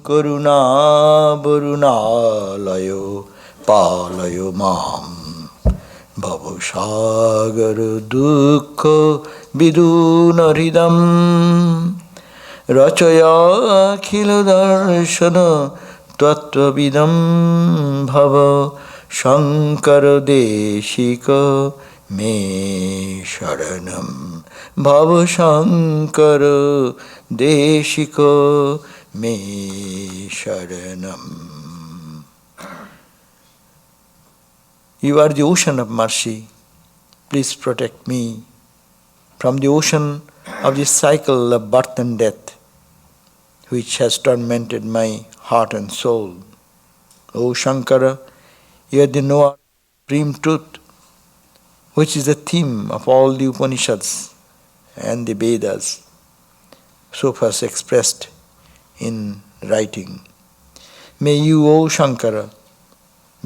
করুণা বরুণালয় পালয় মাম ভবসাগর দুঃখ বিদূনহৃদম রচয়াখিল দর্শন তত্ত্ববিদম ভব শঙ্কর দেশিক মে শরণম ভব শঙ্কর দেশিক মে শরণম. You are the ocean of mercy. Please protect me from the ocean of this cycle of birth and death, which has tormented my heart and soul. O Shankara, you are the knower of supreme truth, which is the theme of all the Upanishads and the Vedas, so first expressed in writing. May you, O Shankara,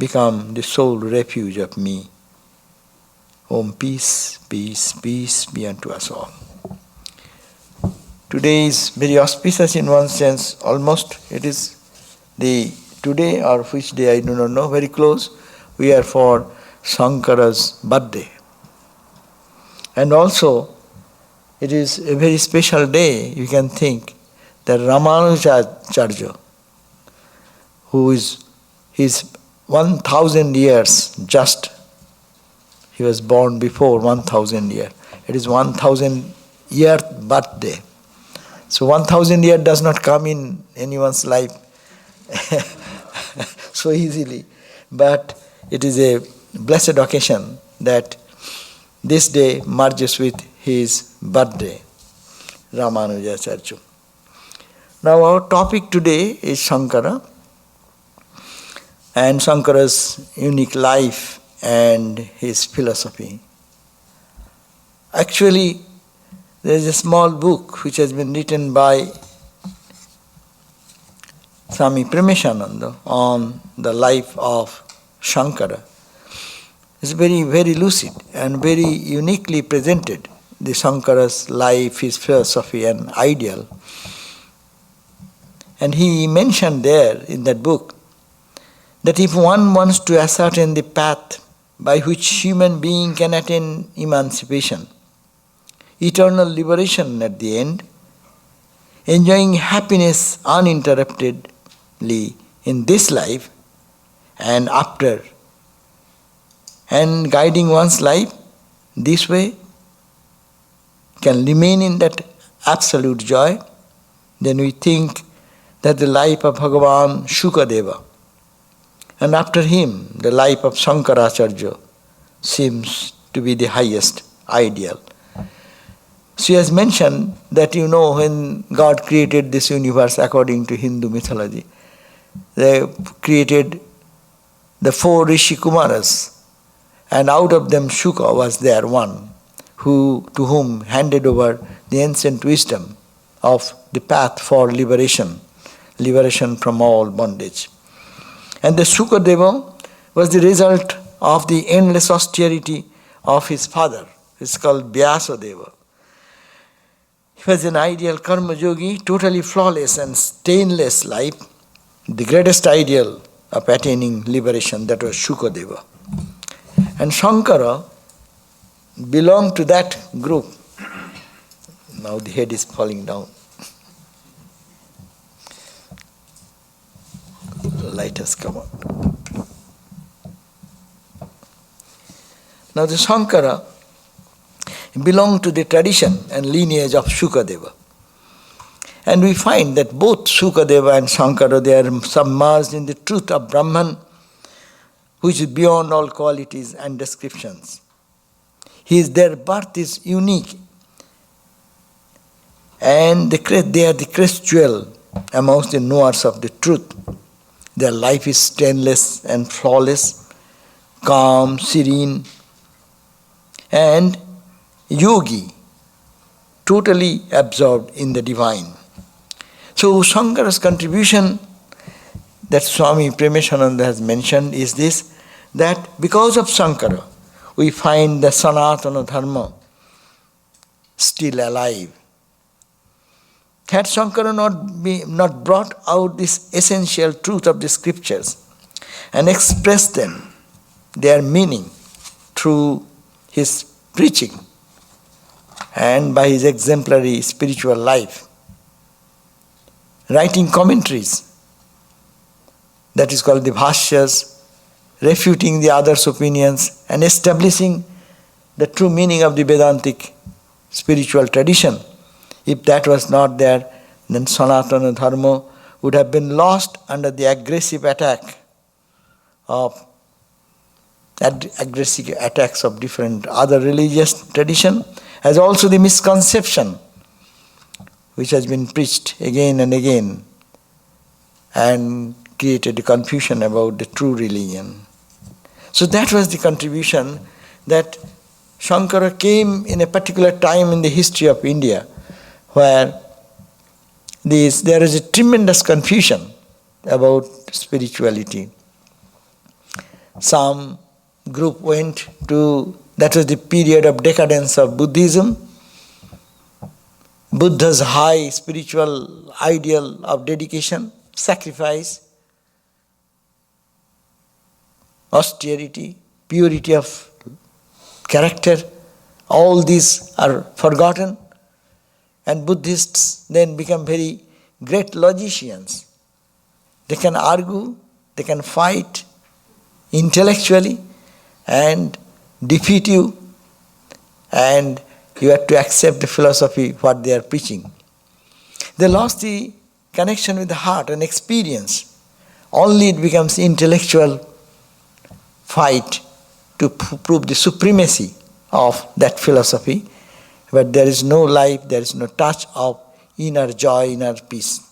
become the sole refuge of me. Om, peace, peace, peace be unto us all. Today is very auspicious in one sense, almost it is the today or which day I do not know, very close. We are for Shankara's birthday. And also it is a very special day, you can think, that Ramanujacharya, who is his 1,000 years just, he was born before 1,000 years. It is 1,000 year birthday. So 1,000 years does not come in anyone's life so easily. But it is a blessed occasion that this day merges with his birthday, Ramanujacharya. Now our topic today is Shankara and Shankara's unique life and his philosophy. Actually, there is a small book which has been written by Swami Sarvadevananda on the life of Shankara. It's very, very lucid and very uniquely presented, the Shankara's life, his philosophy and ideal. And he mentioned there in that book that if one wants to ascertain the path by which human being can attain emancipation, eternal liberation at the end, enjoying happiness uninterruptedly in this life and after, and guiding one's life this way, can remain in that absolute joy, then we think that the life of Bhagavan Shukadeva and after him the life of Shankaracharya seems to be the highest ideal. She has mentioned that when God created this universe according to Hindu mythology, they created the 4 Rishi Kumaras, and out of them Shuka was there one to whom handed over the ancient wisdom of the path for liberation from all bondage. And the Shukadeva was the result of the endless austerity of his father. It's called Vyasadeva. He was an ideal karma yogi, totally flawless and stainless life, the greatest ideal of attaining liberation, that was Shukadeva. And Shankara belonged to that group. Now the head is falling down. Light has come out. Now the Shankara belonged to the tradition and lineage of Shukadeva. And we find that both Shukadeva and Shankara, they are submerged in the truth of Brahman, which is beyond all qualities and descriptions. Their birth is unique, and they are the crest jewel amongst the knowers of the truth. Their life is stainless and flawless, calm, serene, and yogi, totally absorbed in the divine. So Shankara's contribution that Swami Sarvadevananda has mentioned is this, that because of Shankara, we find the Sanatana Dharma still alive. Had Shankara not brought out this essential truth of the scriptures and expressed them, their meaning, through his preaching and by his exemplary spiritual life, writing commentaries, that is called the bhashyas, refuting the others' opinions and establishing the true meaning of the Vedantic spiritual tradition. If that was not there, then Sanatana Dharma would have been lost under the aggressive attacks of different other religious tradition, as also the misconception which has been preached again and again and created confusion about the true religion. So that was the contribution that Shankara came in a particular time in the history of India where there is a tremendous confusion about spirituality. Some group went to, that was the period of decadence of Buddhism. Buddha's high spiritual ideal of dedication, sacrifice, austerity, purity of character, all these are forgotten. And Buddhists then become very great logicians. They can argue, they can fight intellectually and defeat you, and you have to accept the philosophy, what they are preaching. They lost the connection with the heart and experience. Only it becomes intellectual fight to prove the supremacy of that philosophy, but there is no life, there is no touch of inner joy, inner peace.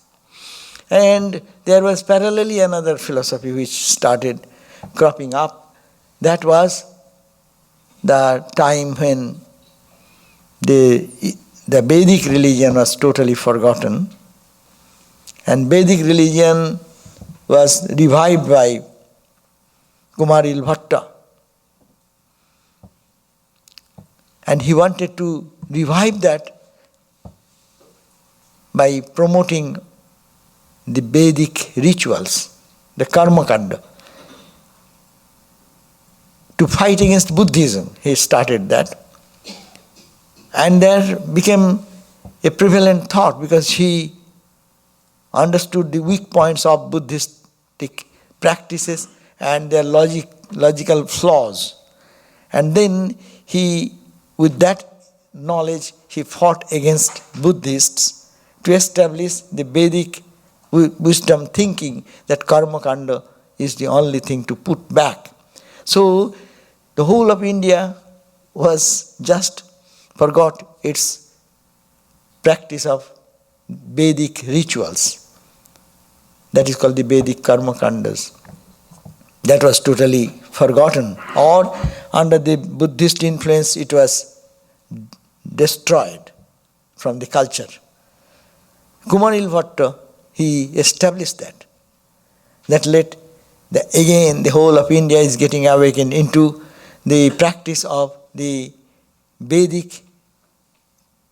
And there was parallelly another philosophy which started cropping up. That was the time when the Vedic religion was totally forgotten, and Vedic religion was revived by Kumaril Bhatta. And he wanted to revive that by promoting the Vedic rituals, the karma kanda. To fight against Buddhism, he started that. And there became a prevalent thought because he understood the weak points of Buddhistic practices and their logical flaws. And then he, with that knowledge, he fought against Buddhists to establish the Vedic wisdom thinking that karma kanda is the only thing to put back. So the whole of India was just forgot its practice of Vedic rituals. That is called the Vedic karma kandas. That was totally forgotten, or under the Buddhist influence it was destroyed from the culture. Kumaril Bhatta, he established that again the whole of India is getting awakened into the practice of the Vedic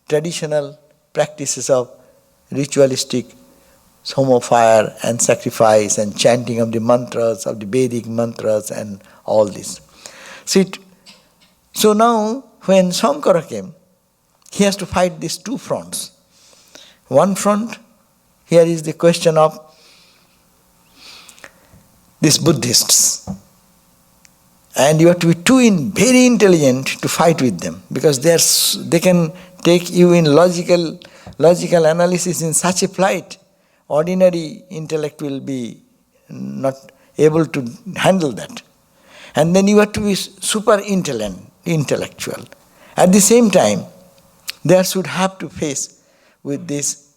traditional practices of ritualistic home fire and sacrifice and chanting of the mantras, of the Vedic mantras and all this. So now when Shankara came, he has to fight these two fronts. One front, here is the question of these Buddhists. And you have to be very intelligent to fight with them, because they can take you in logical analysis in such a plight. Ordinary intellect will be not able to handle that. And then you have to be super intellectual. At the same time, they should have to face with this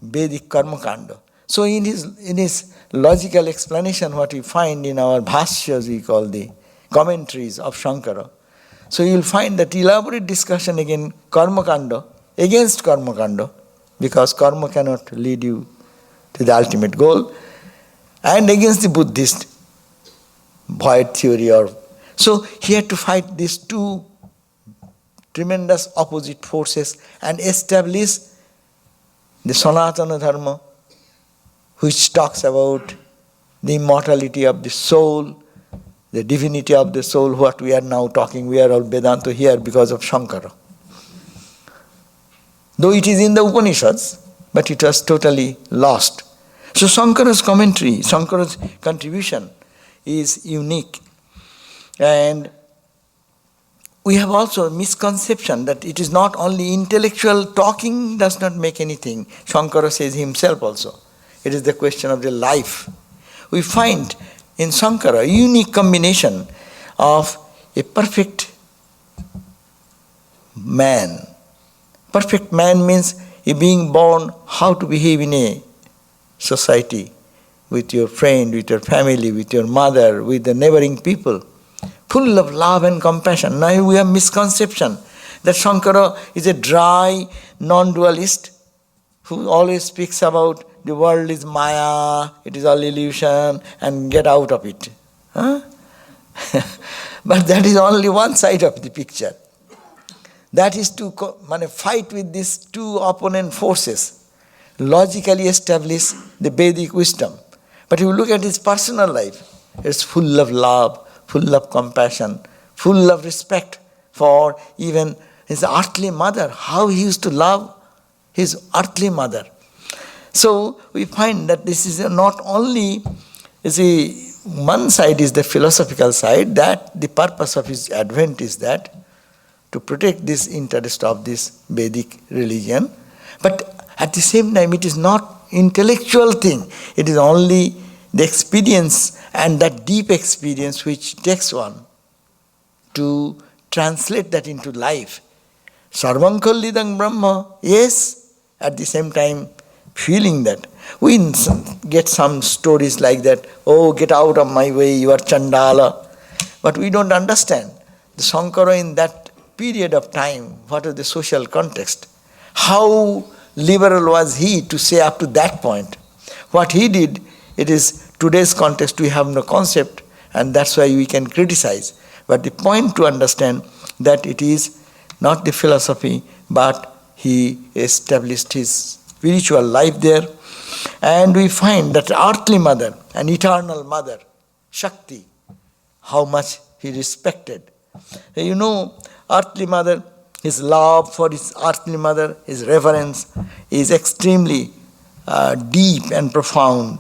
Vedic karma kanda. So in his logical explanation, what we find in our bhashyas, we call the commentaries of Shankara. So you will find that elaborate discussion against karma kanda, because karma cannot lead you to the ultimate goal, and against the Buddhist void theory. So he had to fight these two tremendous opposite forces and establish the Sanatana Dharma, which talks about the immortality of the soul, the divinity of the soul, what we are now talking, we are all Vedanta here because of Shankara. Though it is in the Upanishads, but it was totally lost. So Shankara's commentary, Shankara's contribution is unique. And we have also a misconception that it is not only intellectual talking does not make anything. Shankara says himself also. It is the question of the life. We find in Shankara a unique combination of a perfect man. Perfect man means a being born how to behave in a society, with your friend, with your family, with your mother, with the neighboring people, full of love and compassion. Now we have misconception that Shankara is a dry, non-dualist who always speaks about the world is Maya, it is all illusion, and get out of it. Huh? But that is only one side of the picture. That is to fight with these two opponent forces, logically establish the Vedic wisdom. But if you look at his personal life, it's full of love, full of compassion, full of respect for even his earthly mother, how he used to love his earthly mother. So we find that this is not only, one side is the philosophical side, that the purpose of his advent is that to protect this interest of this Vedic religion, but at the same time it is not intellectual thing, it is only the experience and that deep experience which takes one to translate that into life. Sarvam Kallidam Brahma, yes, at the same time feeling that. We get some stories like that, oh, get out of my way, you are Chandala. But we don't understand. The Shankara in that period of time, what is the social context? How liberal was he to say up to that point? What he did, it is today's context, we have no concept, and that's why we can criticize. But the point to understand that it is not the philosophy, but he established his spiritual life there. And we find that earthly mother, an eternal mother, Shakti, how much he respected. You know, earthly mother, his love for his earthly mother, his reverence is extremely deep and profound.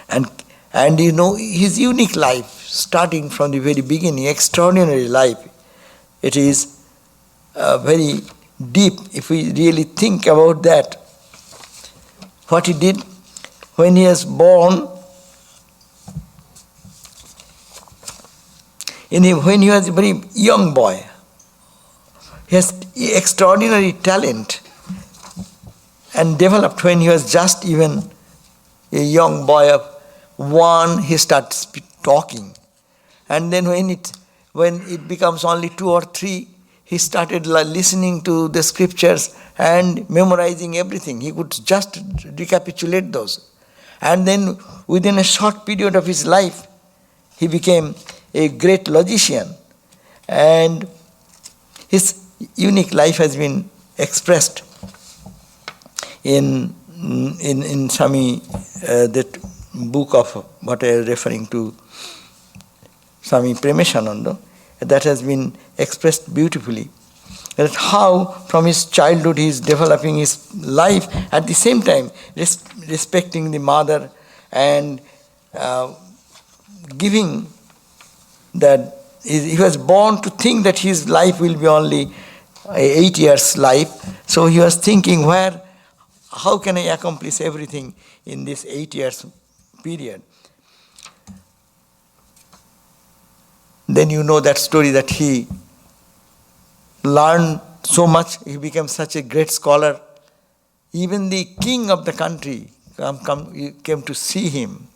And you know, his unique life, starting from the very beginning, extraordinary life, it is very deep if we really think about that. What he did when he was born, when he was a very young boy, he has extraordinary talent and developed when he was just even a young boy of 1, he starts talking. And then when it becomes only 2 or 3, he started listening to the scriptures and memorizing everything. He could just recapitulate those. And then within a short period of his life, he became a great logician. And his unique life has been expressed in Swami, that book of what I am referring to, Swami Premeshananda, that has been expressed beautifully. That how from his childhood he is developing his life, at the same time respecting the mother and giving that he was born to think that his life will be only 8 years life. So he was thinking how can I accomplish everything in this 8 years period. Then you know that story that he learned so much, he became such a great scholar. Even the king of the country came to see him.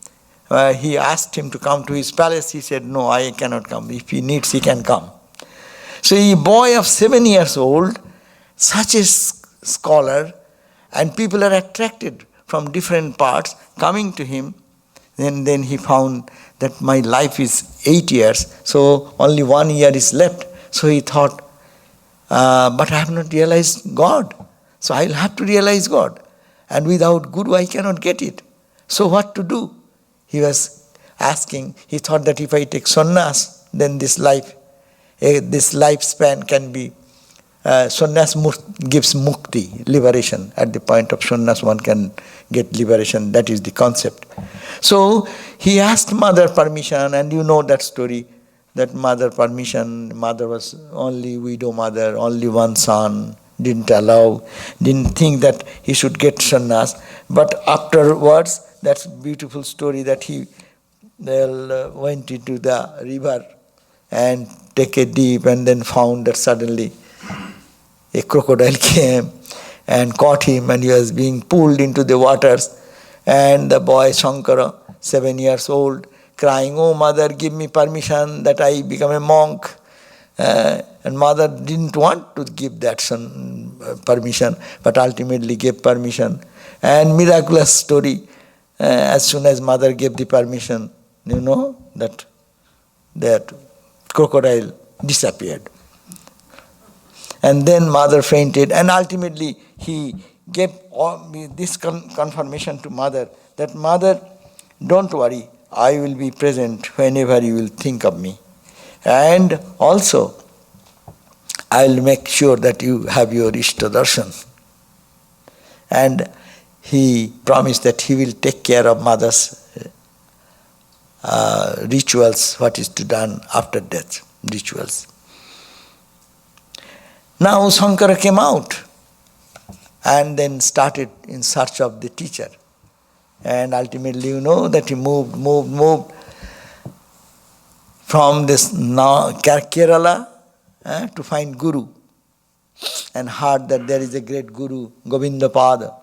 He asked him to come to his palace. He said, no, I cannot come. If he needs, he can come. So a boy of 7 years old, such a scholar, and people are attracted from different parts coming to him. Then he found that my life is 8 years, so only 1 year is left. So he thought, but I have not realized God. So I'll have to realize God. And without Guru I cannot get it. So what to do? He was asking, he thought that if I take sannyas, then this lifespan can be, sannyas gives mukti, liberation. At the point of sannyas one can get liberation, that is the concept. So he asked mother permission, and you know that story, that mother permission, mother was only widow mother, only one son, didn't think that he should get sannyas. But afterwards, that's beautiful story that he went into the river and take a dip, and then found that suddenly a crocodile came and caught him, and he was being pulled into the waters. And the boy Shankara, 7 years old, crying, "Oh mother, give me permission that I become a monk." And mother didn't want to give that son permission, but ultimately gave permission. And miraculous story, as soon as mother gave the permission, you know, that crocodile disappeared. And then mother fainted, and ultimately he gave this confirmation to mother, that mother, don't worry, I will be present whenever you will think of me. And also, I will make sure that you have your Ishta Darshan. And he promised that he will take care of mother's rituals, what is to be done after death, rituals. Now Shankara came out and then started in search of the teacher. And ultimately, you know, that he moved from this Kerala to find Guru, and heard that there is a great Guru, Govindapada.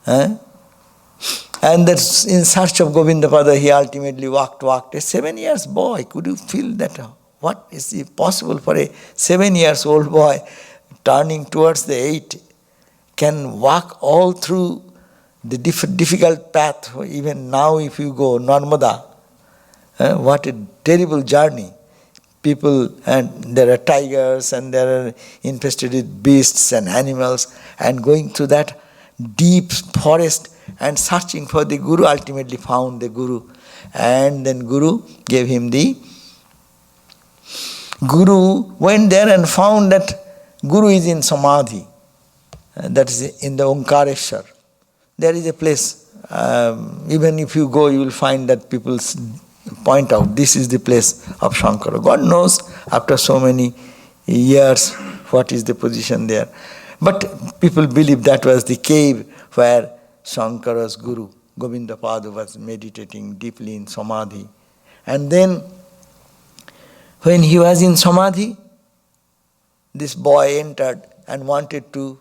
And that's in search of Govindapada, he ultimately walked. A 7 years boy, could you feel that? What is it possible for a 7 years old boy turning towards the 8 can walk all through the difficult path? Even now if you go Narmada, what a terrible journey. People, and there are tigers, and there are infested with beasts and animals, and going through that deep forest and searching for the Guru, ultimately found the Guru. And then Guru gave him the... Guru went there and found that Guru is in Samadhi. That is in the Omkareshwar. There is a place, even if you go, you will find that people point out, this is the place of Shankara. God knows after so many years what is the position there. But people believe that was the cave where Shankara's Guru, Govindapada, was meditating deeply in Samadhi. And then when he was in Samadhi, this boy entered and wanted to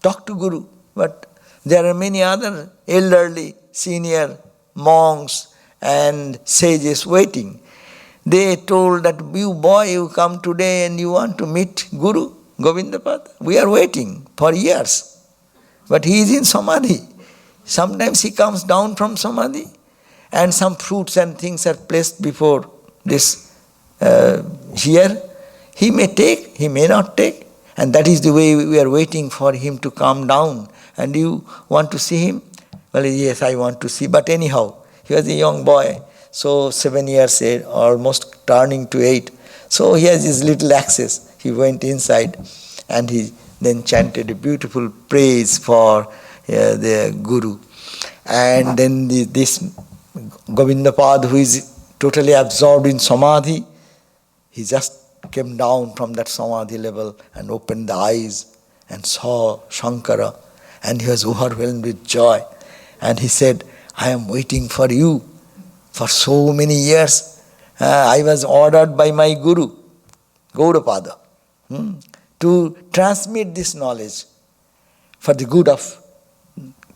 talk to Guru. But there are many other elderly, senior monks and sages waiting. They told that, you boy, you come today and you want to meet Guru, Govindapada. We are waiting for years. But he is in Samadhi. Sometimes he comes down from Samadhi, and some fruits and things are placed before this here. He may take, he may not take. And that is the way we are waiting for him to come down. And you want to see him? Well, yes, I want to see. But anyhow, he was a young boy, so 7 years, almost turning to 8. So he has his little access. He went inside and he then chanted a beautiful praise for the Guru. And then this Govindapad, who is totally absorbed in Samadhi, he just came down from that Samadhi level and opened the eyes and saw Shankara, and he was overwhelmed with joy. And he said, I am waiting for you for so many years. I was ordered by my Guru, Gaudapada, to transmit this knowledge for the good of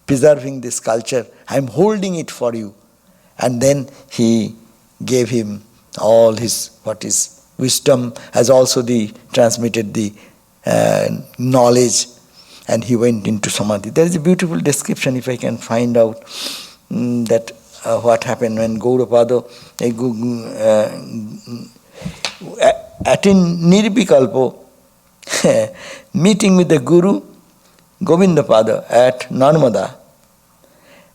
preserving this culture. I am holding it for you. And then he gave him all his, wisdom, as also transmitted the knowledge, and he went into Samadhi. There is a beautiful description, if I can find out, that what happened when Gaudapada attained Nirvikalpo, meeting with the Guru Govindapada at Narmada,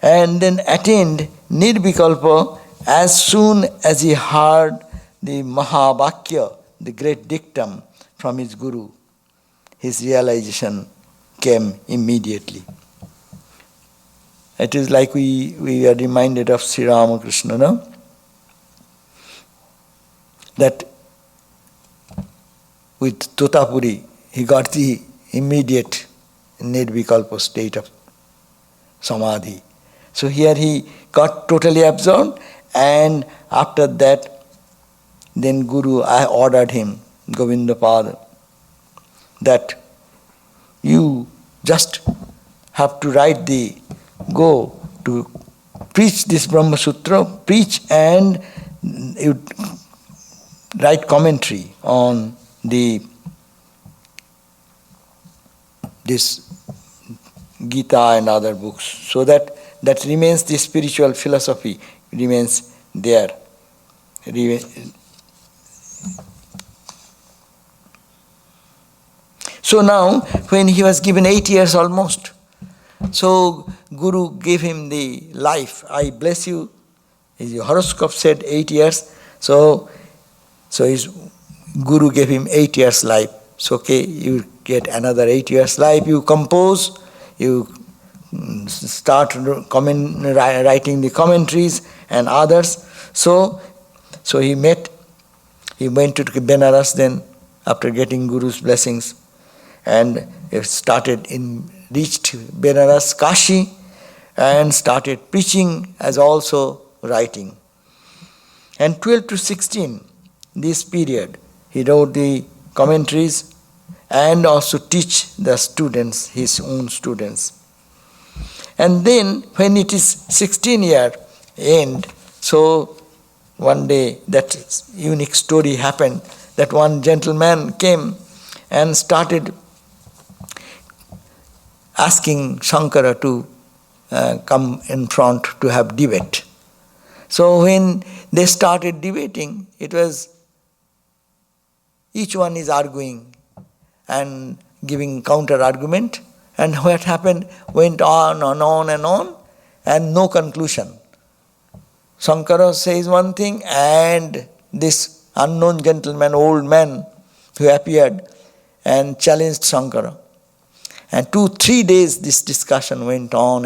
and then attained Nirvikalpa as soon as he heard the Mahavakya, the great dictum from his Guru. His realization came immediately. It is like we are reminded of Sri Ramakrishna, no? That with Totapuri, he got the immediate Nirvikalpa state of Samadhi. So here he got totally absorbed, and after that, then Guru I ordered him, Govindapada, that you just have to go to preach this Brahma Sutra, preach, and you write commentary on this Gita and other books, so that remains the spiritual philosophy, remains there. So now, when he was given 8 years almost, so Guru gave him the life. I bless you. His horoscope said 8 years. So his Guru gave him 8 years life. So okay, you get another 8 years life. You compose, you start writing the commentaries and others. So he went to Benares then after getting Guru's blessings, and reached Benares, Kashi, and started preaching as also writing. And 12 to 16, this period, he wrote the commentaries and also teach the students, his own students. And then when it is 16-year end, so one day that unique story happened, that one gentleman came and started asking Shankara to come in front to have debate. So when they started debating, it was each one is arguing and giving counter argument, and what happened went on and on and on, and no conclusion. Shankara says one thing, and this unknown gentleman, old man, who appeared and challenged Shankara. And 2-3 days this discussion went on,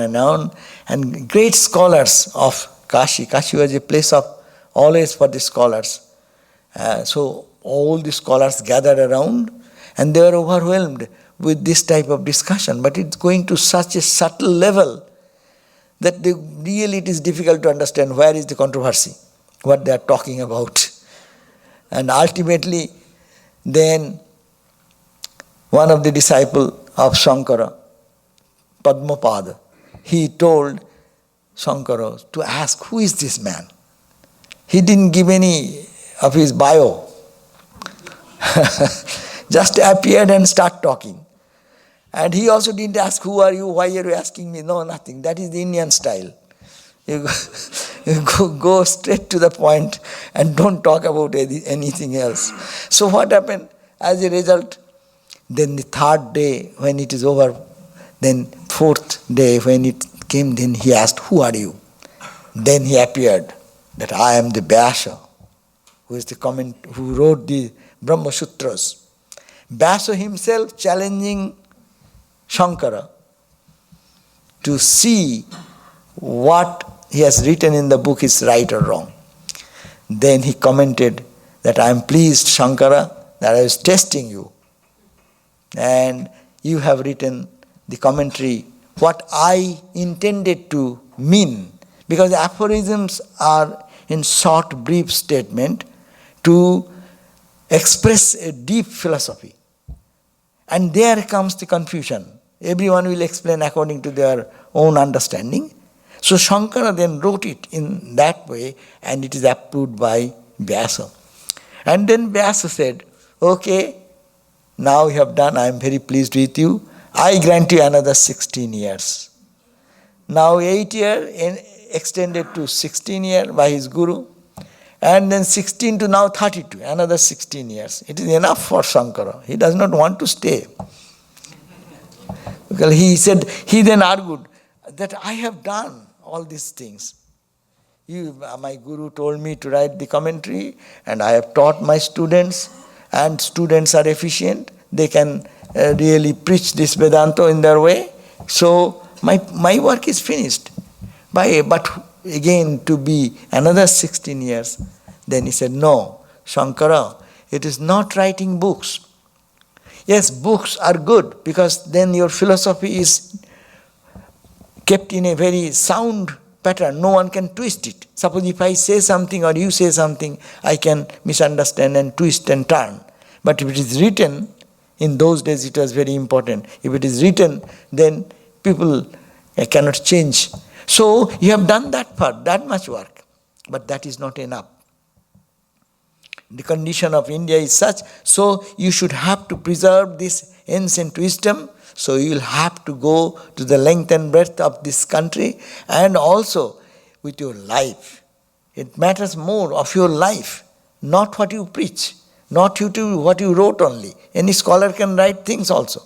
and great scholars of Kashi. Kashi was a place of always for the scholars. So all the scholars gathered around, and they were overwhelmed with this type of discussion. But it's going to such a subtle level that really it is difficult to understand where is the controversy, what they are talking about. And ultimately, then one of the disciples of Shankara, Padmapada, he told Shankara to ask, who is this man? He didn't give any of his bio. Just appeared and start talking. And he also didn't ask, who are you, why are you asking me? No, nothing. That is the Indian style. You go straight to the point and don't talk about anything else. So what happened? As a result, then the third day when it is over, then fourth day when it came, then he asked, who are you? Then he appeared that I am the Vyasa, who wrote the Brahma Sutras. Vyasa himself challenging Shankara to see what he has written in the book is right or wrong. Then he commented that I am pleased, Shankara, that I was testing you. And you have written the commentary, what I intended to mean. Because the aphorisms are in short, brief statement to express a deep philosophy. And there comes the confusion. Everyone will explain according to their own understanding. So Shankara then wrote it in that way, and it is approved by Vyasa. And then Vyasa said, okay, now you have done, I am very pleased with you. I grant you another 16 years. Now 8 years extended to 16 years by his Guru. And then 16 to now 32, another 16 years. It is enough for Shankara. He does not want to stay. Because he then argued that I have done all these things. My guru told me to write the commentary, and I have taught my students, and students are efficient. They can really preach this Vedanta in their way. So my work is finished. But again, to be another 16 years. Then he said, no, Shankara, it is not writing books. Yes, books are good because then your philosophy is kept in a very sound pattern. No one can twist it. Suppose if I say something or you say something, I can misunderstand and twist and turn. But if it is written, in those days it was very important. If it is written, then people cannot change. So you have done that part, that much work. But that is not enough. The condition of India is such, so you should have to preserve this ancient wisdom. So you will have to go to the length and breadth of this country, and also with your life. It matters more of your life, not what you preach, not what you wrote only. Any scholar can write things also.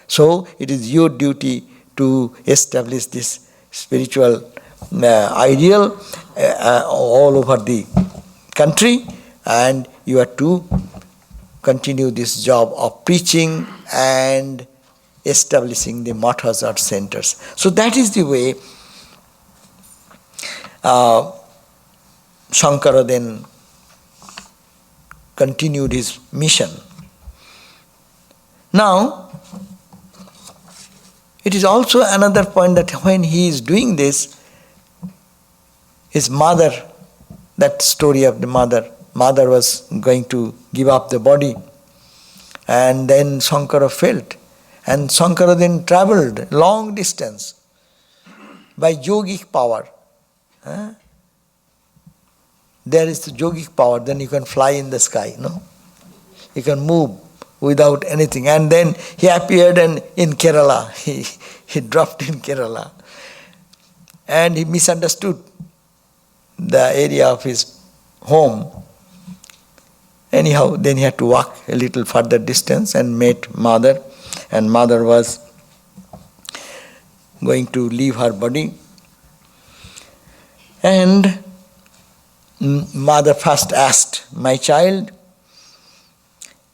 So it is your duty to establish this spiritual ideal all over the country, and you are to continue this job of preaching and establishing the mathas or centers. So that is the way Shankara then continued his mission. Now, it is also another point that when he is doing this, his mother, that story of the mother was going to give up the body, and then Shankara felt, and Shankara then travelled long distance by yogic power. There is the yogic power, then you can fly in the sky, no? You can move without anything. And then he appeared in Kerala. He dropped in Kerala. And he misunderstood the area of his home. Anyhow, then he had to walk a little further distance and met mother. And mother was going to leave her body. And mother first asked, my child.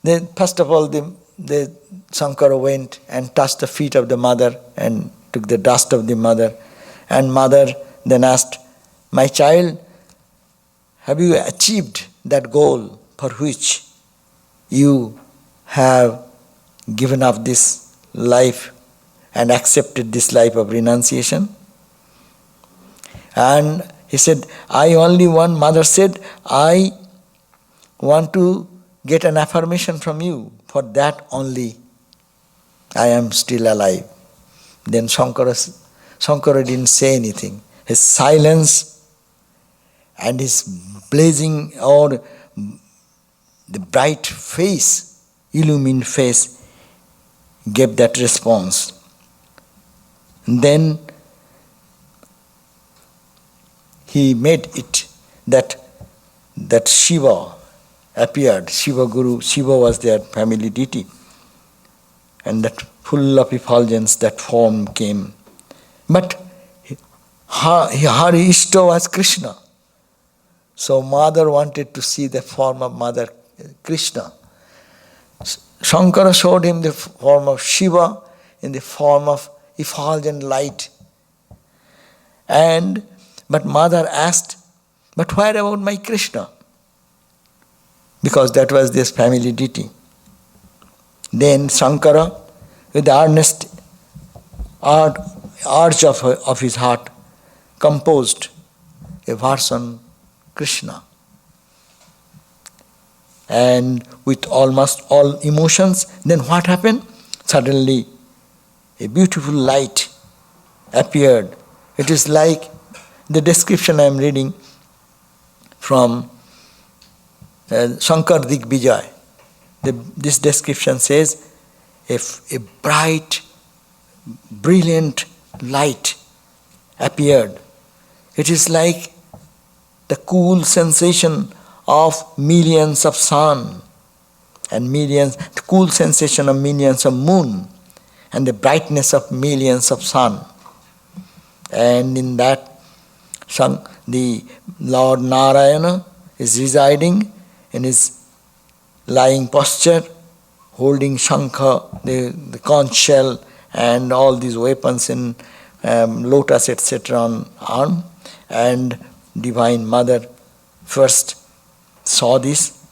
Then first of all, the Shankara went and touched the feet of the mother and took the dust of the mother. And mother then asked, my child, have you achieved that goal for which you have given up this life and accepted this life of renunciation? And he said, I only want, mother said, I want to get an affirmation from you. For that only I am still alive. Then Shankara didn't say anything. His silence and his blazing or the bright face, illumined face, gave that response. And then he made it that Shiva appeared. Shiva Guru, Shiva was their family deity. And that full of effulgence, that form came. But her Ishta was Krishna. So mother wanted to see the form of Mother Krishna. Shankara showed him the form of Shiva in the form of effulgent light. But mother asked, but where about my Krishna? Because that was this family deity. Then Shankara, with the earnest arch of his heart, composed a verse on Krishna. And with almost all emotions, then what happened? Suddenly, a beautiful light appeared. It is like the description I am reading from Shankar Digvijay. This description says, a bright, brilliant light appeared. It is like the cool sensation of millions of sun and the cool sensation of millions of moon and the brightness of millions of sun. And in that, the Lord Narayana is residing in his lying posture, holding Shankha, the conch shell, and all these weapons in lotus, etc. on arm. And Divine Mother first saw this,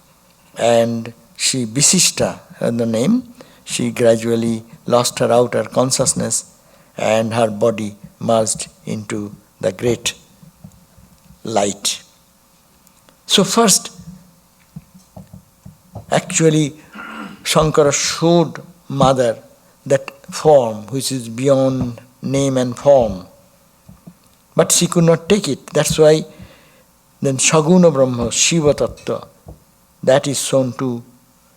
and she Visishta, the name, she gradually lost her outer consciousness and her body merged into the great light. So first, actually, Shankara showed Mother that form which is beyond name and form. But she could not take it. That's why then Shaguna Brahma, Shiva Tattva, that is shown too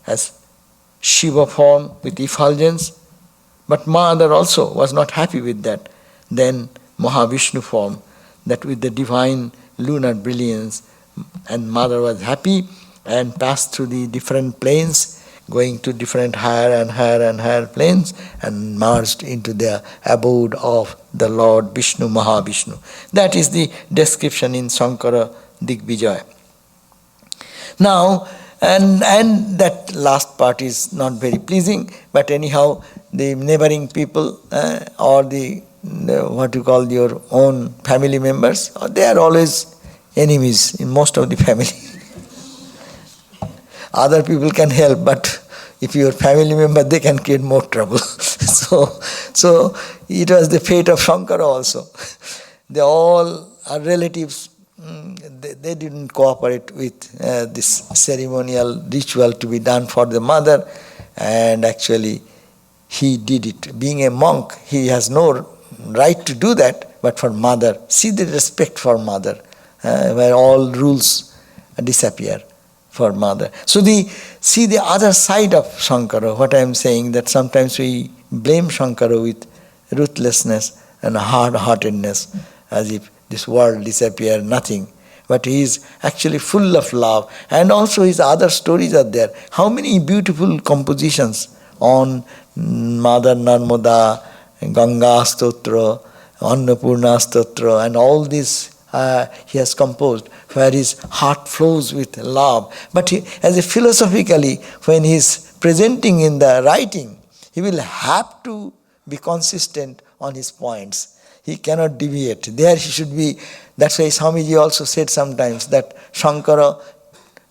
as Shiva form with effulgence. But Mother also was not happy with that. Then Mahavishnu form, that with the divine lunar brilliance, and Mother was happy and passed through the different planes, going to different higher and higher and higher planes, and merged into the abode of the Lord Vishnu, Mahavishnu. That is the description in Shankara Digvijaya. Now, and that last part is not very pleasing, but anyhow, the neighboring people or the what you call your own family members, they are always enemies in most of the family. Other people can help, but if your family member, they can create more trouble. So it was the fate of Shankara also. They all are relatives. They didn't cooperate with this ceremonial ritual to be done for the Mother, and actually he did it. Being a monk, he has no right to do that, but for Mother, see the respect for Mother, where all rules disappear for Mother. So see the other side of Shankara, what I am saying, that sometimes we blame Shankara with ruthlessness and hard-heartedness, as if this world disappear, nothing. But he is actually full of love. And also his other stories are there. How many beautiful compositions on Mother Narmada, Ganga Stotra, Annapurna Stotra, and all this he has composed, where his heart flows with love. But as a philosophically, when he is presenting in the writing, he will have to be consistent on his points. He cannot deviate. There he should be. That's why Swamiji also said sometimes that Shankara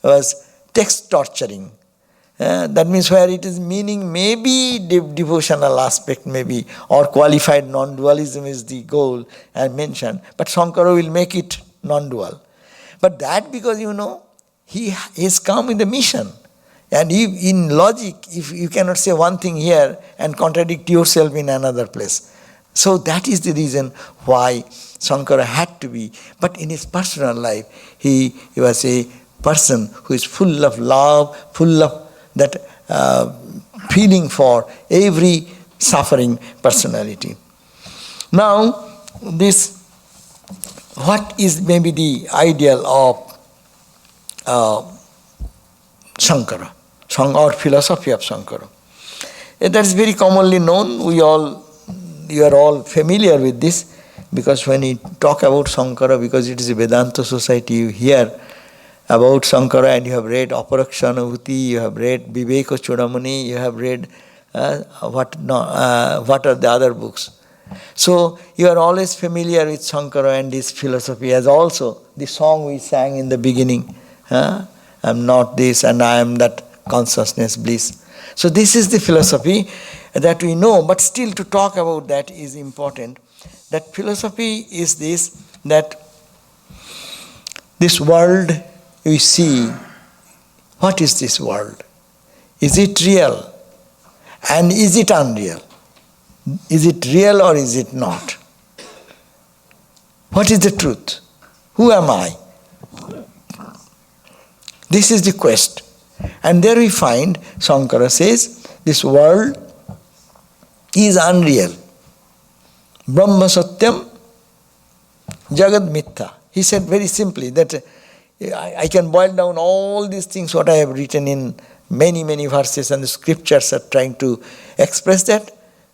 was text torturing. That means where it is meaning maybe devotional aspect maybe, or qualified non-dualism is the goal I mentioned, but Shankara will make it non-dual. But that because he has come with a mission. And in logic, if you cannot say one thing here and contradict yourself in another place. So that is the reason why Shankara had to be. But in his personal life, he was a person who is full of love, full of that feeling for every suffering personality. Now, what is maybe the ideal of Shankara, or philosophy of Shankara? That is very commonly known. You are all familiar with this, because when you talk about Shankara, because it is a Vedanta society, you hear about Shankara, and you have read Aparakshanabhuti, you have read Viveka Chudamani, you have read what are the other books. So you are always familiar with Shankara and his philosophy, as also the song we sang in the beginning, I am not this and I am that consciousness bliss. So this is the philosophy that we know, but still to talk about that is important. That philosophy is this, that this world we see, what is this world? Is it real? And is it unreal? Is it real or is it not? What is the truth? Who am I? This is the quest. And there we find, Shankara says, this world is unreal. Brahma Satyam Jagad Mithya. He said very simply that I can boil down all these things what I have written in many, many verses, and the scriptures are trying to express that.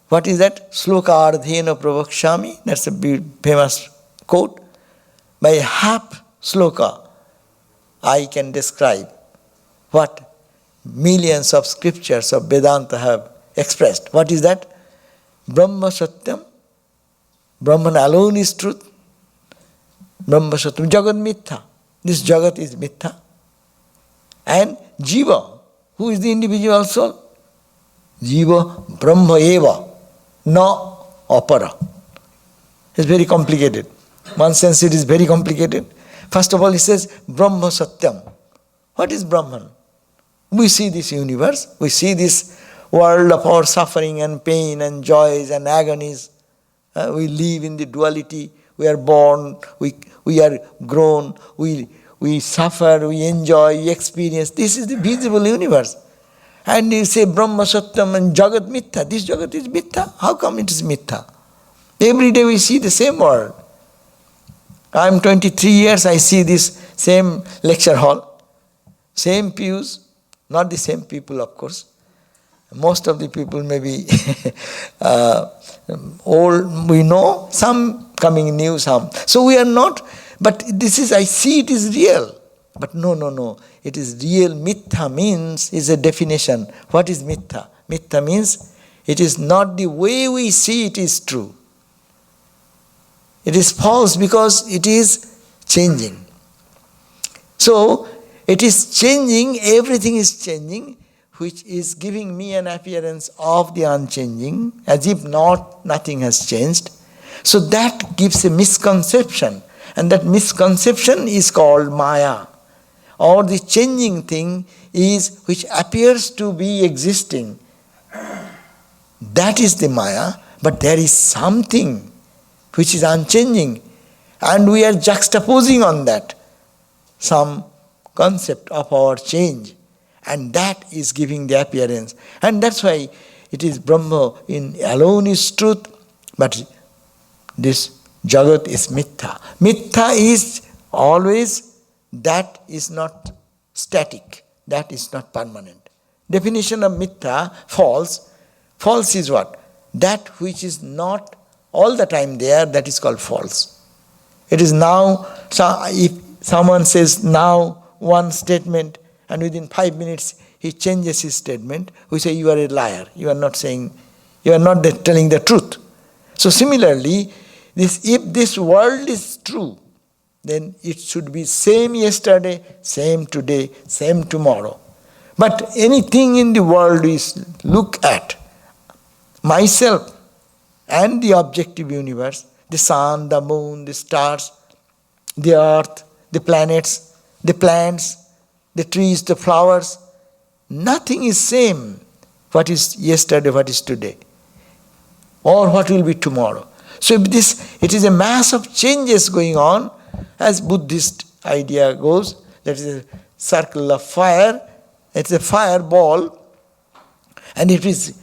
What is that? Sloka ardhena pravakshami. That's a famous quote. By half sloka, I can describe what millions of scriptures of Vedanta have expressed. What is that? Brahma Satyam. Brahman alone is truth. Brahma Satyam. Jagat Mithya. This Jagat is Mithya. And Jiva. Who is the individual soul? Jiva Brahma Eva. Na Apara. It's very complicated. One sense it is very complicated. First of all, he says Brahma Satyam. What is Brahman? We see this universe, we see this world of our suffering and pain and joys and agonies. We live in the duality. We are born, we are grown, we suffer, we enjoy, we experience. This is the visible universe. And you say Brahma Satyam and Jagat Mithya. This Jagat is Mithya. How come it is Mithya? Every day we see the same world. I am 23 years, I see this same lecture hall, same pews, not the same people of course. Most of the people may be old, we know, some coming new, some. So we are not, but this is, I see it is real. But no, it is real. Mithya means, is a definition. What is Mithya? Mithya means it is not the way we see it is true. It is false because it is changing. So, it is changing, everything is changing, which is giving me an appearance of the unchanging, as if nothing has changed. So that gives a misconception, and that misconception is called Maya. Or the changing thing is which appears to be existing. That is the Maya, but there is something which is unchanging, and we are juxtaposing on that some concept of our change, and that is giving the appearance. And that's why it is Brahma in alone is truth, but this Jagat is Mithya. Mithya is always, that is not static, that is not permanent. Definition of Mithya, false. False is what? That which is not all the time there, that is called false. It is now, if someone says now one statement and within 5 minutes he changes his statement, we say you are a liar, you are not saying, you are not telling the truth. So similarly, if this world is true, then it should be same yesterday, same today, same tomorrow. But anything in the world we look at, myself, and the objective universe, the sun, the moon, the stars, the earth, the planets, the plants, the trees, the flowers, nothing is same. What is yesterday, what is today, or what will be tomorrow. So it is a mass of changes going on, as Buddhist idea goes, that is a circle of fire, it's a fireball, and it is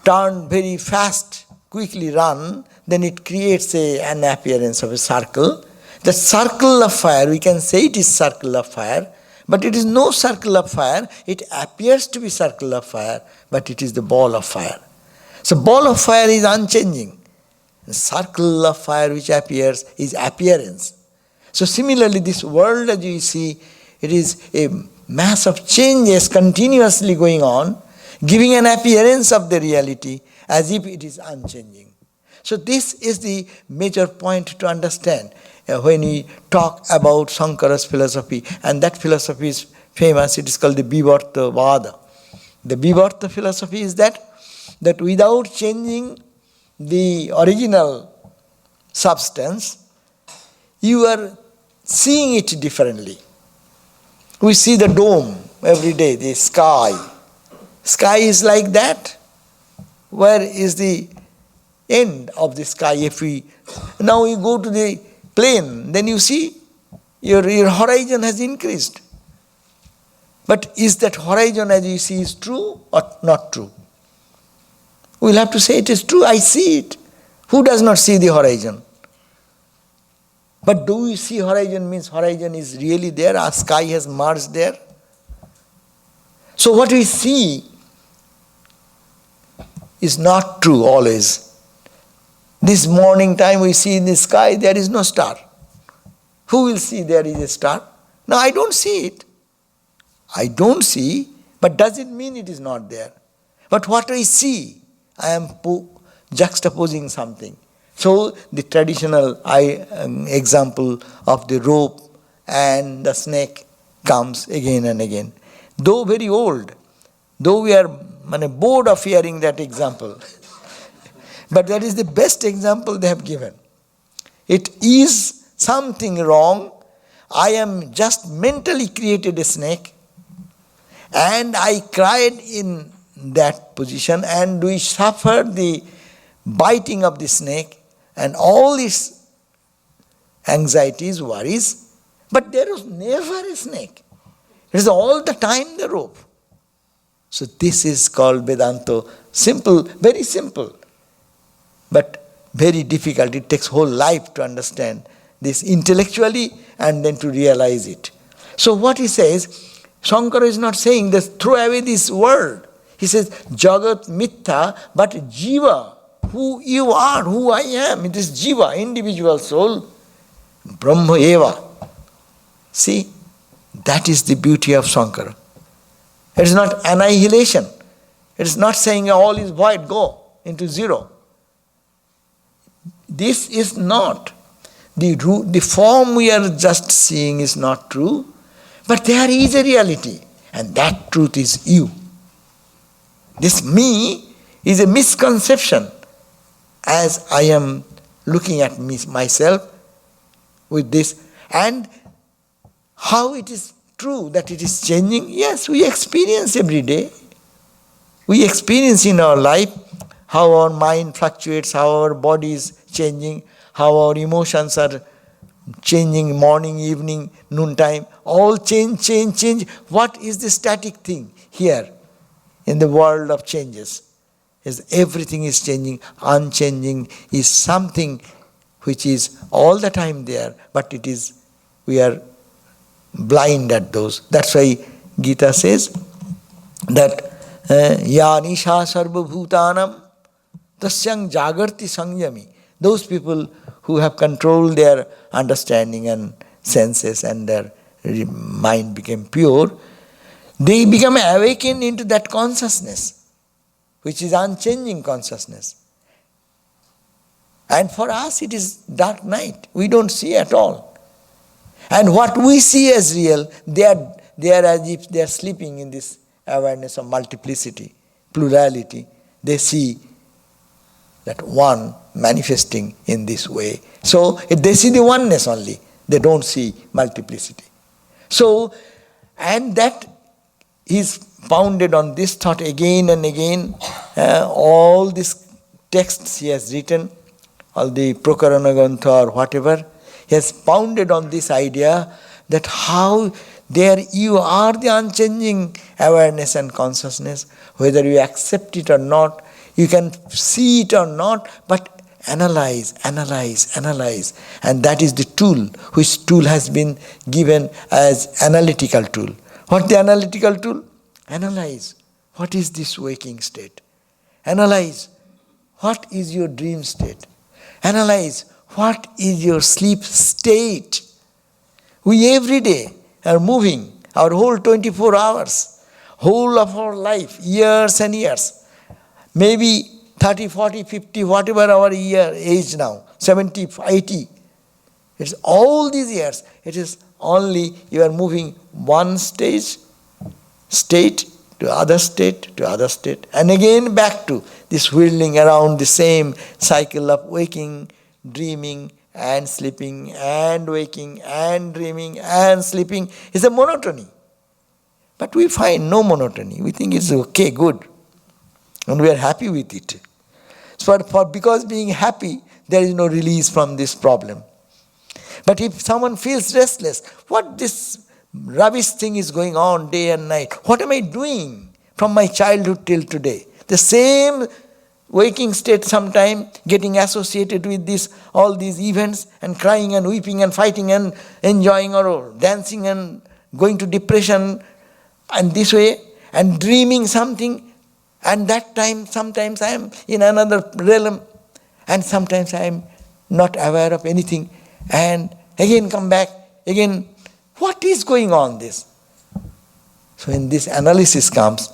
turned very fast, quickly run, then it creates an appearance of a circle. The circle of fire, we can say it is circle of fire, but it is no circle of fire. It appears to be circle of fire, but it is the ball of fire. So ball of fire is unchanging. The circle of fire which appears is appearance. So similarly, this world as you see, it is a mass of changes continuously going on, giving an appearance of the reality as if it is unchanging. So this is the major point to understand when we talk about Shankara's philosophy, and that philosophy is famous, it is called the Vivarta Vada. The Vivarta philosophy is that without changing the original substance, you are seeing it differently. We see the dome every day, the sky. Sky is like that. Where is the end of the sky? Now you go to the plane, then you see your horizon has increased. But is that horizon as you see is true or not true? We'll have to say it is true, I see it. Who does not see the horizon? But do we see horizon means horizon is really there, our sky has merged there? So what we see is not true always. This morning time we see in the sky there is no star. Who will see there is a star? No, I don't see it. I don't see, but does it mean it is not there? But what I see, I am juxtaposing something. So the traditional example of the rope and the snake comes again and again. Though very old, though we are bored of hearing that example, but that is the best example they have given. It is something wrong. I am just mentally created a snake and I cried in that position and we suffered the biting of the snake and all these anxieties, worries, but there was never a snake. It is all the time the rope. So this is called Vedanta. Simple, very simple, but very difficult. It takes whole life to understand this intellectually and then to realize it. So what he says, Shankara is not saying that throw away this world. He says, Jagat Mithya, but Jiva, who you are, who I am, it is Jiva, individual soul, Brahma Eva. See, that is the beauty of Shankara. It is not annihilation. It is not saying all is void, go into zero. This is not. The form we are just seeing is not true, but there is a reality, and that truth is you. This me is a misconception as I am looking at myself with this, and how it is true that it is changing. Yes, we experience every day. We experience in our life how our mind fluctuates, how our body is changing, how our emotions are changing, morning, evening, noontime, all change. What is the static thing here in the world of changes? Is everything is changing. Unchanging is something which is all the time there, but it is, we are blind at those. That's why Gita says that Ya Nisha Sarva Bhutanam Tasyang Jagarti Sangyami. Those people who have controlled their understanding and senses and their mind became pure, they become awakened into that consciousness, which is unchanging consciousness. And for us it is dark night. We don't see at all. And what we see as real, they are as if they are sleeping in this awareness of multiplicity, plurality. They see that one manifesting in this way. So they see the oneness only. They don't see multiplicity. So, and that is founded on this thought again and again. All these texts he has written, all the Prakarana Grantha or whatever, he has founded on this idea that how there you are the unchanging awareness and consciousness, whether you accept it or not, you can see it or not, but analyze. And that is the tool, which tool has been given as analytical tool. What the analytical tool? Analyze. What is this waking state? Analyze. What is your dream state? Analyze. What is your sleep state? We every day are moving, our whole 24 hours, whole of our life, years and years. Maybe 30, 40, 50, whatever our age now, 70, 80. It's all these years. It is only you are moving one state to other state, and again back to this whirling around the same cycle of waking, dreaming, and sleeping, and waking, and dreaming, and sleeping. It's a monotony. But we find no monotony. We think it's okay, good. And we are happy with it. So because being happy, there is no release from this problem. But if someone feels restless, what this rubbish thing is going on day and night? What am I doing from my childhood till today? The same waking state sometime, getting associated with this, all these events, and crying and weeping and fighting and enjoying or dancing and going to depression and this way, and dreaming something, and that time sometimes I am in another realm, and sometimes I am not aware of anything, and again come back, again, what is going on this? So when this analysis comes,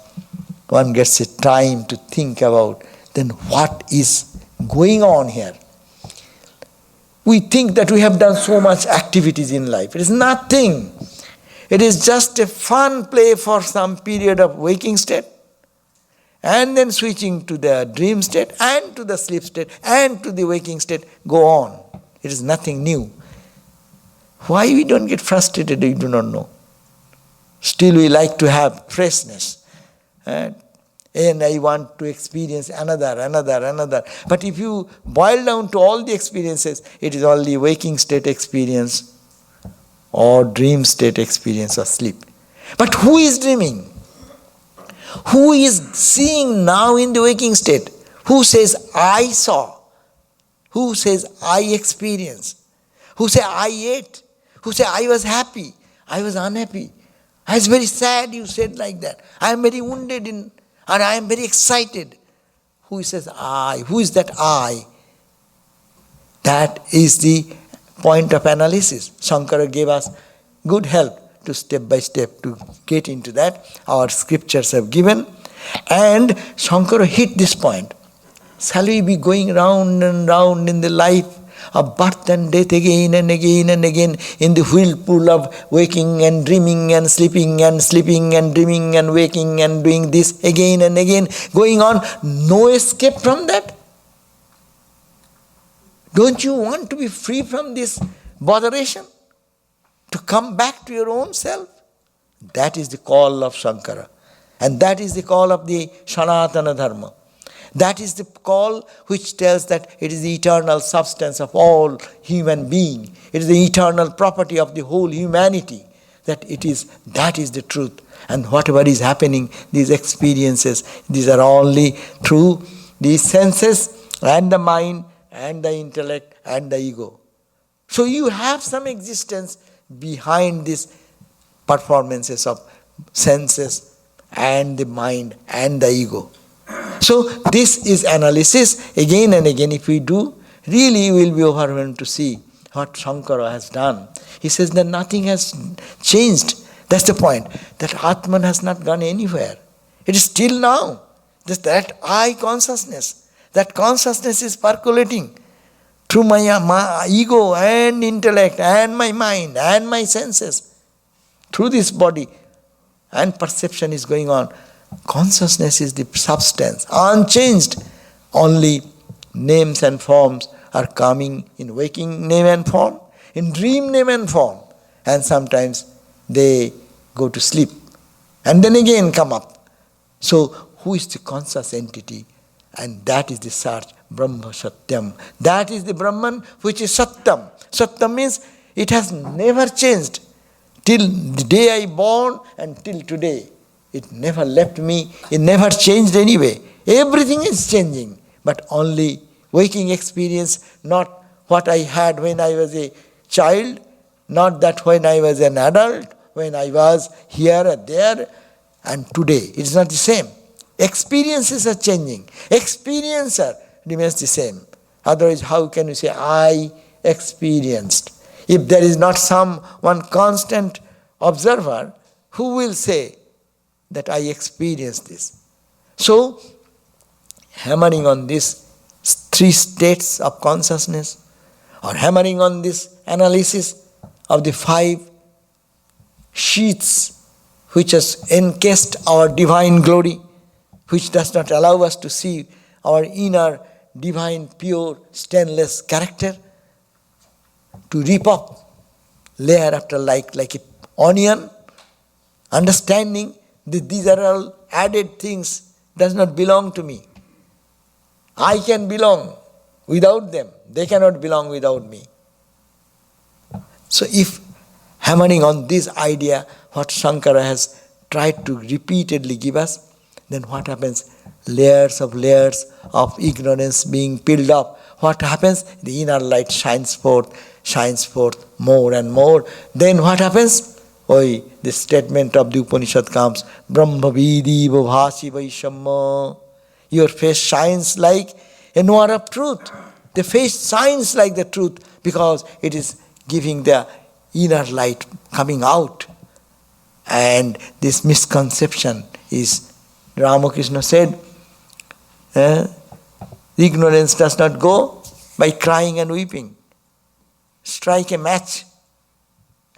one gets a time to think about then what is going on here. We think that we have done so much activities in life. It is nothing. It is just a fun play for some period of waking state, and then switching to the dream state, and to the sleep state, and to the waking state, go on. It is nothing new. Why we don't get frustrated, we do not know. Still we like to have freshness. And I want to experience another. But if you boil down to all the experiences, it is only waking state experience or dream state experience or sleep. But who is dreaming? Who is seeing now in the waking state? Who says, I saw? Who says, I experienced? Who says, I ate? Who says, I was happy? I was unhappy. I was very sad, you said like that. I am very wounded and I am very excited. Who says I? Who is that I? That is the point of analysis. Shankara gave us good help to step by step to get into that. Our scriptures have given. And Shankara hit this point. Shall we be going round and round in the life of birth and death again and again and again in the whirlpool of waking and dreaming and sleeping and dreaming and waking and doing this again and again, going on, no escape from that? Don't you want to be free from this botheration? To come back to your own self? That is the call of Shankara. And that is the call of the Sanatana Dharma. That is the call which tells that it is the eternal substance of all human being. It is the eternal property of the whole humanity. That is the truth. And whatever is happening, these experiences, these are only through the senses and the mind and the intellect and the ego. So you have some existence behind these performances of senses and the mind and the ego. So this is analysis. Again and again if we do, really you will be overwhelmed to see what Shankara has done. He says that nothing has changed. That's the point. That Atman has not gone anywhere. It is still now. Just that I consciousness. That consciousness is percolating through my ego and intellect and my mind and my senses. Through this body. And perception is going on. Consciousness is the substance, unchanged. Only names and forms are coming in waking name and form, in dream name and form. And sometimes they go to sleep and then again come up. So who is the conscious entity? And that is the search, Brahma Satyam. That is the Brahman which is Satyam. Satyam means it has never changed. Till the day I born and till today. It never left me, it never changed anyway. Everything is changing, but only waking experience, not what I had when I was a child, not that when I was an adult, when I was here and there, and today. It is not the same. Experiences are changing. Experiencer remains the same. Otherwise, how can you say, I experienced? If there is not one constant observer, who will say, that I experienced this. So, hammering on these three states of consciousness, or hammering on this analysis of the 5 sheaths which has encased our divine glory, which does not allow us to see our inner divine, pure, stainless character, to rip up layer after like an onion, understanding that these are all added things, does not belong to me. I can belong without them. They cannot belong without me. So if hammering on this idea, what Shankara has tried to repeatedly give us, then what happens? Layers of ignorance being peeled off. What happens? The inner light shines forth more and more. Then what happens? The statement of the Upanishad comes, Brahma Vidi Bhavasi Vaishamma. Your face shines like a noir of truth. The face shines like the truth because it is giving the inner light coming out. And this misconception is, Ramakrishna said, ignorance does not go by crying and weeping. Strike a match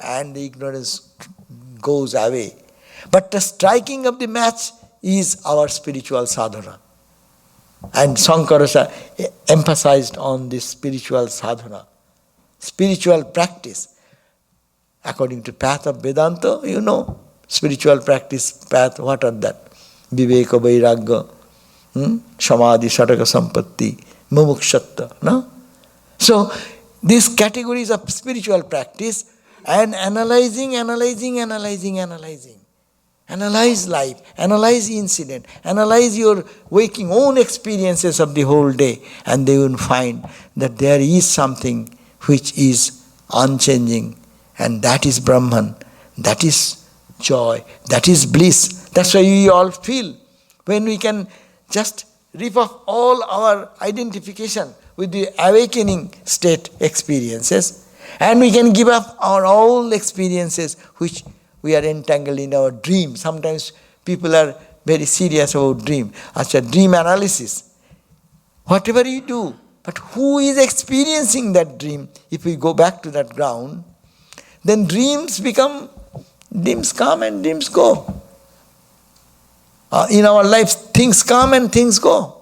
and the ignorance goes away. But the striking of the match is our spiritual sadhana. And Shankara emphasized on this spiritual sadhana, spiritual practice. According to path of Vedanta, spiritual practice path, what are that? Viveka, Vairagya, Samadhi, Sataka, Sampatti, Mumukshatta. No? So, these categories of spiritual practice and analyzing. Analyze life, analyze incident, analyze your waking own experiences of the whole day, and they will find that there is something which is unchanging, and that is Brahman, that is joy, that is bliss. That's why we all feel when we can just rip off all our identification with the awakening state experiences, and we can give up our all experiences which we are entangled in our dream. Sometimes people are very serious about dream. Dream analysis. Whatever you do, but who is experiencing that dream? If we go back to that ground, then dreams come and dreams go. In our lives, things come and things go.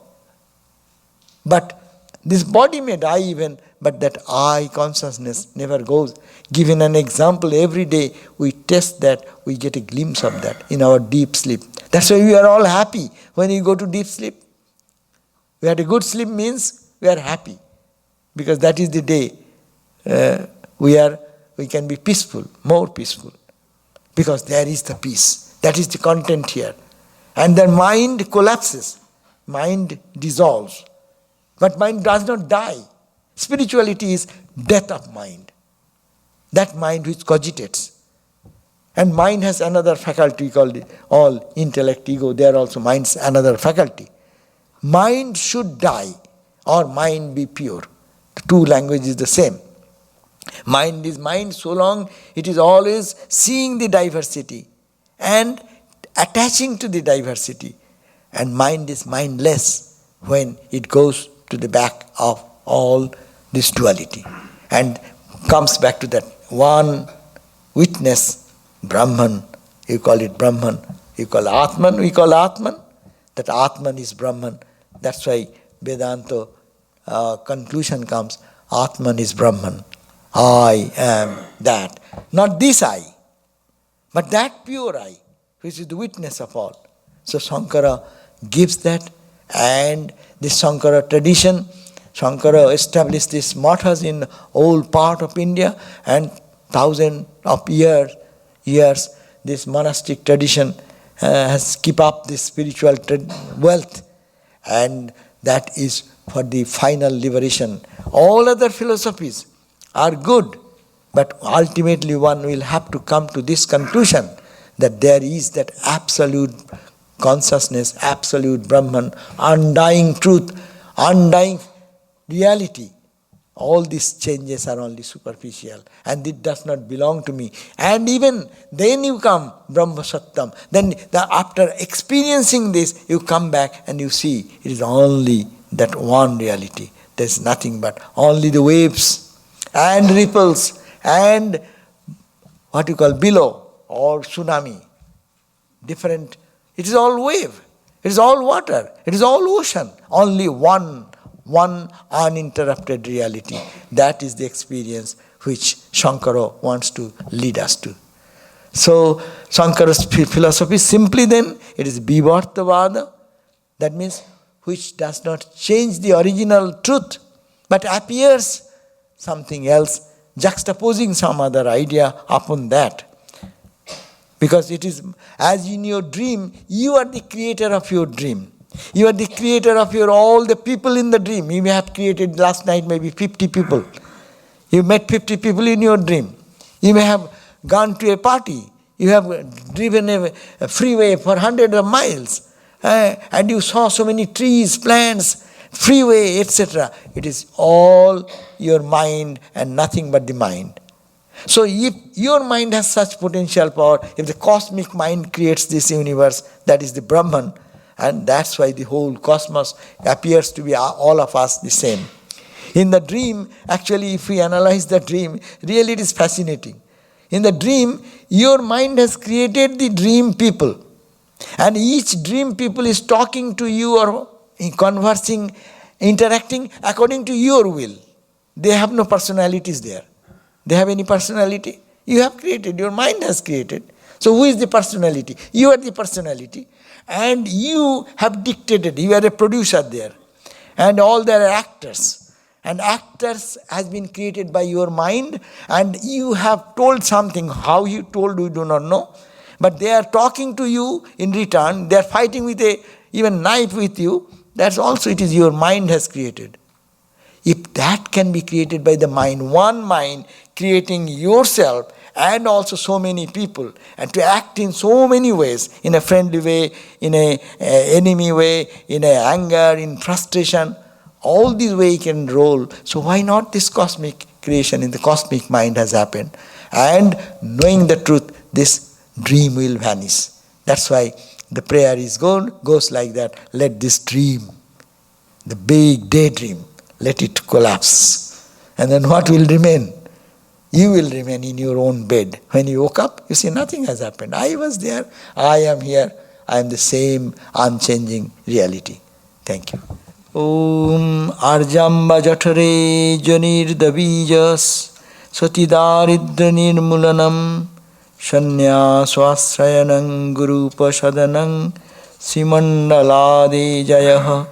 But this body may die even, but that I consciousness never goes. Given an example, every day we test that, we get a glimpse of that in our deep sleep. That's why we are all happy when we go to deep sleep. We had a good sleep means we are happy, because that is the day we can be peaceful, more peaceful, because there is the peace. That is the content here. And the mind collapses, mind dissolves. But mind does not die. Spirituality is death of mind. That mind which cogitates. And mind has another faculty called all intellect, ego. There also mind's another faculty. Mind should die or mind be pure. The two languages the same. Mind is mind so long it is always seeing the diversity and attaching to the diversity. And mind is mindless when it goes to the back of all this duality and comes back to that one witness, Brahman. You call it Brahman, you call Atman, we call Atman. That Atman is Brahman. That's why Vedanta conclusion comes, Atman is Brahman. I am that. Not this I, but that pure I, which is the witness of all. So Shankara gives that, and this Shankara tradition, Shankara established these mathas in all part of India, and thousands of years this monastic tradition has kept up this spiritual wealth, and that is for the final liberation. All other philosophies are good, but ultimately one will have to come to this conclusion that there is that absolute consciousness, absolute Brahman, undying truth, undying reality. All these changes are only superficial, and it does not belong to me. And even then you come, Brahma Sattam. Then after experiencing this, you come back and you see it is only that one reality. There is nothing but only the waves and ripples and what you call billow or tsunami. Different. It is all wave. It is all water. It is all ocean. Only one uninterrupted reality. That is the experience which Shankara wants to lead us to. So Shankara's philosophy simply then, it is Vivartavada. That means which does not change the original truth, but appears something else, juxtaposing some other idea upon that. Because it is, as in your dream, you are the creator of your dream. You are the creator of all the people in the dream. You may have created last night maybe 50 people. You met 50 people in your dream. You may have gone to a party. You have driven a freeway for hundreds of miles. And you saw so many trees, plants, freeway, etc. It is all your mind and nothing but the mind. So if your mind has such potential power, if the cosmic mind creates this universe, that is the Brahman, and that's why the whole cosmos appears to be all of us the same. In the dream, actually if we analyze the dream, really it is fascinating. In the dream, your mind has created the dream people. And each dream people is talking to you or conversing, interacting according to your will. They have no personalities there. They have any personality? You have created, your mind has created. So who is the personality? You are the personality. And you have dictated, you are a producer there. And all there are actors. And actors has been created by your mind, and you have told something. How you told, we do not know. But they are talking to you in return. They are fighting with even knife with you. That's also, it is your mind has created. If that can be created by the mind, one mind creating yourself and also so many people, and to act in so many ways, in a friendly way, in an enemy way, in anger, in frustration, all these ways can roll. So why not this cosmic creation in the cosmic mind has happened? And knowing the truth, this dream will vanish. That's why the prayer goes like that. Let this dream, the big daydream, let it collapse. And then what will remain? You will remain in your own bed. When you woke up, you see nothing has happened. I was there, I am here, I am the same unchanging reality. Thank you. Om Arjamba Jatare Janir Davijas Satidaridra Nirmulanam Shanya Swasrayanang Guru Pasadanang Simandalade Jayaha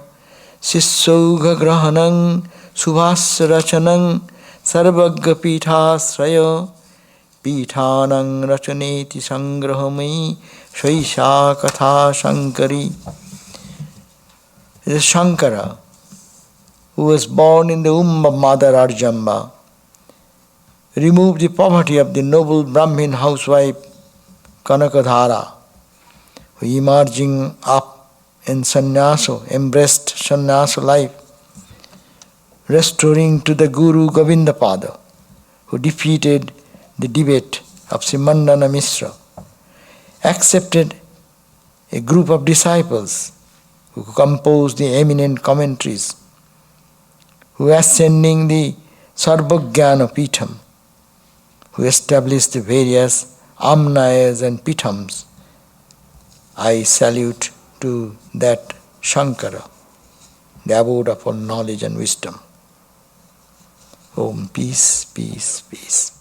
Sissauga Grahanang Subhasrachanang Sarvagga Pithasraya Pithanang Rachaneti Sangrahamai Shaisha Katha Shankari. It is Shankara, who was born in the womb of Mother Arjamba, removed the poverty of the noble Brahmin housewife Kanakadhara, who emerging up in sannyasa, embraced sannyasa life, restoring to the Guru Govindapada, who defeated the debate of Simandana Mishra, accepted a group of disciples who composed the eminent commentaries, who ascending the Sarvajnana Pitham, who established the various Amnayas and Pithams. I salute to that Shankara, the abode of all knowledge and wisdom. Om, peace, peace, peace.